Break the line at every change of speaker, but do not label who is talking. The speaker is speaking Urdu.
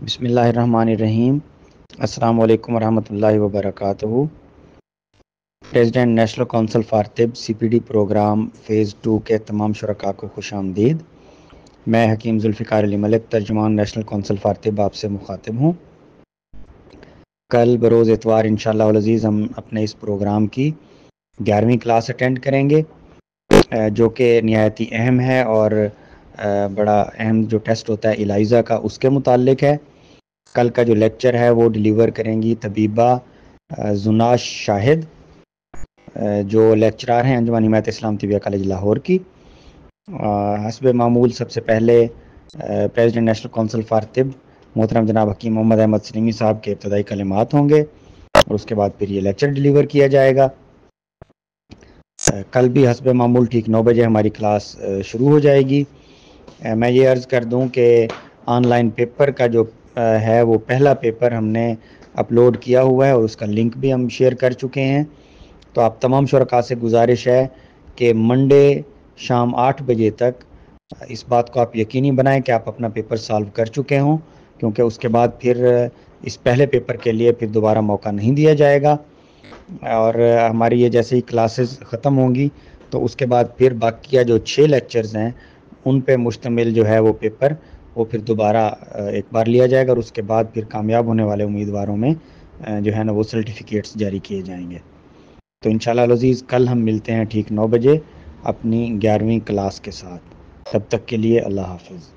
بسم اللہ الرحمن الرحیم۔ السلام علیکم ورحمۃ اللہ وبرکاتہ۔ پریزیڈنٹ نیشنل کونسل فار طب CPD پروگرام فیز 2 کے تمام شرکاء کو خوش آمدید۔ میں حکیم ذوالفقار علی ملک، ترجمان نیشنل کونسل فار طب آپ سے مخاطب ہوں۔ کل بروز اتوار انشاءاللہ العزیز ہم اپنے اس پروگرام کی 11ویں کلاس اٹینڈ کریں گے، جو کہ نہایتی اہم ہے اور بڑا اہم جو ٹیسٹ ہوتا ہے ایلائزا کا، اس کے متعلق ہے۔ کل کا جو لیکچر ہے وہ ڈیلیور کریں گی طبیبہ زناش شاہد، جو لیکچرار ہیں انجمن حمایت اسلام طبیہ کالج لاہور کی۔ حسب معمول سب سے پہلے پریزیڈنٹ نیشنل کونسل فار طب محترم جناب حکیم محمد احمد سلیمی صاحب کے ابتدائی کلمات ہوں گے اور اس کے بعد پھر یہ لیکچر ڈیلیور کیا جائے گا۔ کل بھی حسب معمول ٹھیک 9 بجے ہماری کلاس شروع ہو جائے گی۔ میں یہ عرض کر دوں کہ آن لائن پیپر کا جو ہے وہ پہلا پیپر ہم نے اپلوڈ کیا ہوا ہے اور اس کا لنک بھی ہم شیئر کر چکے ہیں۔ تو آپ تمام شرکاء سے گزارش ہے کہ منڈے شام 8 بجے تک اس بات کو آپ یقینی بنائیں کہ آپ اپنا پیپر سالو کر چکے ہوں، کیونکہ اس کے بعد پھر اس پہلے پیپر کے لیے پھر دوبارہ موقع نہیں دیا جائے گا۔ اور ہماری یہ جیسے ہی کلاسز ختم ہوں گی تو اس کے بعد پھر باقیہ جو 6 لیکچرز ہیں ان پہ مشتمل جو ہے وہ پیپر وہ پھر دوبارہ ایک بار لیا جائے گا اور اس کے بعد پھر کامیاب ہونے والے امیدواروں میں جو ہے نا وہ سرٹیفکیٹس جاری کیے جائیں گے۔ تو انشاءاللہ العزیز کل ہم ملتے ہیں ٹھیک 9 بجے اپنی 11ویں کلاس کے ساتھ۔ تب تک کے لیے اللہ حافظ۔